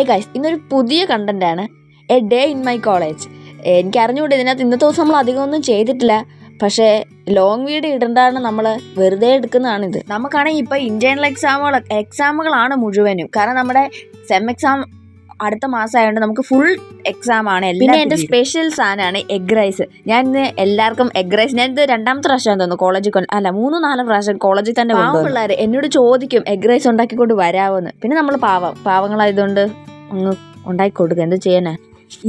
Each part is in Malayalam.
ഗൈസ്, ഇന്നൊരു പുതിയ കണ്ടന്റാണ് a day in my college. എനിക്ക് അറിഞ്ഞുകൂടെ ഇതിനകത്ത് ഇന്നത്തെ ദിവസം നമ്മൾ അധികമൊന്നും ചെയ്തിട്ടില്ല, പക്ഷേ ലോങ് വീഡിയോ ഇടേണ്ടതാണ്, നമ്മൾ വെറുതെ എടുക്കുന്നതാണിത്. നമുക്കാണെങ്കിൽ ഇപ്പോൾ ഇന്റേണൽ എക്സാമുകളാണ് മുഴുവനും. കാരണം നമ്മുടെ സെം എക്സാം അടുത്ത മാസമായതുകൊണ്ട് നമുക്ക് ഫുൾ എക്സാം ആണ്. പിന്നെ എൻ്റെ സ്പെഷ്യൽ സാധനമാണ് എഗ് റൈസ്. ഞാൻ ഇന്ന് എല്ലാവർക്കും എഗ് റൈസ്, ഞാനിത് 2ാമത്തെ പ്രാവശ്യം തോന്നുന്നു കോളേജിൽ 3-4 പ്രാവശ്യം കോളേജിൽ തന്നെ പിള്ളേർ എന്നോട് ചോദിക്കും എഗ് റൈസ് ഉണ്ടാക്കിക്കൊണ്ട് വരാമെന്ന്. പിന്നെ നമ്മൾ പാവങ്ങളായതുകൊണ്ട് അങ്ങ് ഉണ്ടാക്കി കൊടുക്കുക, എന്ത് ചെയ്യാനാ.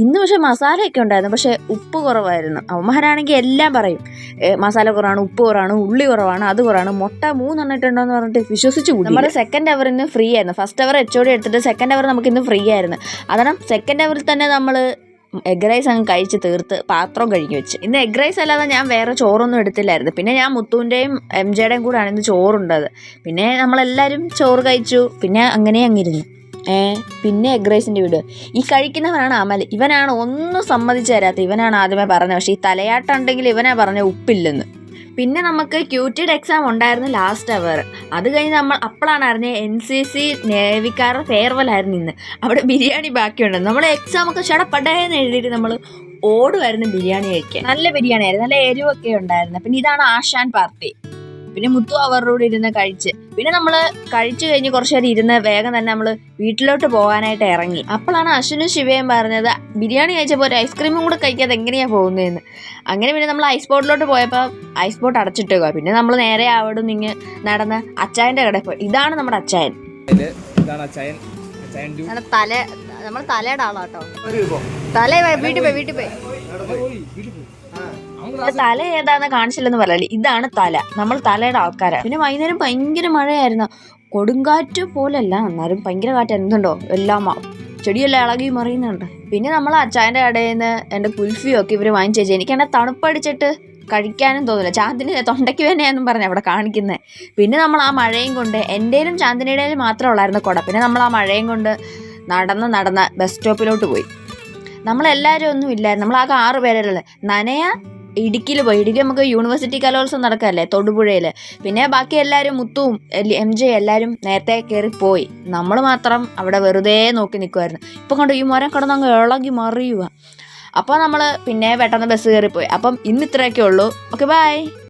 ഇന്ന് പക്ഷേ മസാലയൊക്കെ ഉണ്ടായിരുന്നു, പക്ഷേ ഉപ്പ് കുറവായിരുന്നു. അവന്മാരാണെങ്കിൽ എല്ലാം പറയും മസാല കുറവാണ്, ഉപ്പ് കുറവാണ്, ഉള്ളി കുറവാണ്, അത് കുറവാണ്, മുട്ട 3 ഇട്ടുണ്ടോയെന്ന് പറഞ്ഞിട്ട് വിശ്വസിച്ച് കൂടി. നമ്മുടെ സെക്കൻഡ് അവറിന് ഫ്രീ ആയിരുന്നു. ഫസ്റ്റ് അവർ HOD എടുത്തിട്ട് സെക്കൻഡ് അവർ നമുക്ക് ഇന്ന് ഫ്രീ ആയിരുന്നു. അതാണ് സെക്കൻഡ് അവറിൽ തന്നെ നമ്മൾ എഗ് റൈസ് അങ്ങ് കഴിച്ച് തീർത്ത് പാത്രം കഴുകി വെച്ച്. ഇന്ന് എഗ് റൈസ് അല്ലാതെ ഞാൻ വേറെ ചോറൊന്നും എടുത്തില്ലായിരുന്നു. പിന്നെ ഞാൻ മുത്തുവിൻ്റെയും MJയുടെയും കൂടെയാണ് ഇന്ന് ചോറുണ്ടത്. പിന്നെ നമ്മളെല്ലാവരും ചോറ് കഴിച്ചു. പിന്നെ അങ്ങനെ അങ്ങിരുന്നു. പിന്നെ എഗ് റൈസിൻ്റെ വീഡിയോ. ഈ കഴിക്കുന്നവനാണ് അമൽ. ഇവനാണ് ഒന്നും സമ്മതിച്ചു തരാത്ത. ഇവനാണ് ആദ്യമേ പറഞ്ഞത്. പക്ഷേ ഈ തലയാട്ടം ഉണ്ടെങ്കിൽ ഇവനാ പറഞ്ഞ ഉപ്പില്ലെന്ന്. പിന്നെ നമുക്ക് QTയുടെ എക്സാം ഉണ്ടായിരുന്നു ലാസ്റ്റ് അവർ. അത് കഴിഞ്ഞ് അപ്പോഴാണ് അറിഞ്ഞത് NCC നേവിക്കാരുടെ ഫെയർവെൽ ആയിരുന്നു ഇന്ന്. അവിടെ ബിരിയാണി ബാക്കിയുണ്ടെന്ന്. നമ്മുടെ എക്സാമൊക്കെ ചടപ്പടയെന്ന് എഴുതിയിട്ട് നമ്മൾ ഓടുമായിരുന്നു ബിരിയാണി കഴിക്കാൻ. നല്ല ബിരിയാണി ആയിരുന്നു, നല്ല എരിവൊക്കെ ഉണ്ടായിരുന്നു. പിന്നെ ഇതാണ് ആശാൻ പാർട്ടി. പിന്നെ മുത്തു അവരുടെ കൂടെ ഇരുന്ന് കഴിച്ച്. പിന്നെ നമ്മൾ കഴിച്ചു കഴിഞ്ഞ് കുറച്ച് നേരം ഇരുന്ന് വേഗം തന്നെ നമ്മൾ വീട്ടിലോട്ട് പോകാനായിട്ട് ഇറങ്ങി. അപ്പോഴാണ് അശ്വിനും ശിവയും പറഞ്ഞത് ബിരിയാണി കഴിച്ചപ്പോൾ ഒരു ഐസ്ക്രീമും കൂടെ കഴിക്കാതെ എങ്ങനെയാണ് പോകുന്നതെന്ന്. അങ്ങനെ പിന്നെ നമ്മൾ ഐസ് ബോട്ടിലോട്ട് പോയപ്പോൾ ഐസ് ബോട്ട് അടച്ചിട്ടേക്കുക. പിന്നെ നമ്മൾ നേരെ അവിടെ നിന്ന് നടന്ന് അച്ചായൻ്റെ കടയിൽ പോയി. ഇതാണ് നമ്മുടെ അച്ചായൻ. നമ്മൾ തലയുടെ ആളാട്ടോ. വീട്ടിൽ പോയി തല ഏതാന്ന് കാണിച്ചില്ലെന്ന് പറയല്ലേ, ഇതാണ് തല. നമ്മൾ തലയുടെ ആൾക്കാരാണ്. പിന്നെ വൈകുന്നേരം ഭയങ്കര മഴയായിരുന്നു, കൊടുങ്കാറ്റ് പോലല്ല, എന്നാലും ഭയങ്കര കാറ്റ്. എന്തുണ്ടോ എല്ലാം ചെടിയെല്ലാം ഇളകി മറിയുന്നുണ്ട്. പിന്നെ നമ്മൾ അച്ചായൻ്റെ കടയിൽ നിന്ന് എൻ്റെ കുൽഫിയൊക്കെ ഇവർ വാങ്ങിച്ചു. എനിക്കാണെങ്കിൽ തണുപ്പടിച്ചിട്ട് കഴിക്കാനും തോന്നില്ല. ചാന്ദിനി തൊണ്ടയ്ക്ക് വേനയാന്നും പറഞ്ഞ് അവിടെ കാണിക്കുന്നത്. പിന്നെ നമ്മൾ ആ മഴയും കൊണ്ട്, എൻ്റെയിലും ചാന്ദിനിയുടെയിലും മാത്രമേ ഉള്ളായിരുന്നു കുട. പിന്നെ നമ്മൾ ആ മഴയും കൊണ്ട് നടന്ന് ബസ് സ്റ്റോപ്പിലോട്ട് പോയി. നമ്മളെല്ലാവരും ഒന്നും ഇല്ലായിരുന്നു, നമ്മളാകെ 6 പേരല്ലേ. ഇടുക്കിയിൽ പോയി. ഇടുക്കി നമുക്ക് യൂണിവേഴ്സിറ്റി കലോത്സവം നടക്കുകയല്ലേ തൊടുപുഴയിൽ. പിന്നെ ബാക്കി എല്ലാവരും മുത്തുവും MJ എല്ലാവരും നേരത്തെ കയറിപ്പോയി. നമ്മൾ മാത്രം അവിടെ വെറുതെ നോക്കി നിൽക്കുമായിരുന്നു. ഇപ്പം കണ്ടു ഈ മരം കിടന്ന് അങ്ങ് ഇളകി മറിയുക. അപ്പോൾ നമ്മൾ പിന്നെ പെട്ടെന്ന് ബസ് കയറിപ്പോയി. അപ്പം ഇന്ന് ഇത്രയൊക്കെ ഉള്ളൂ. Okay, by.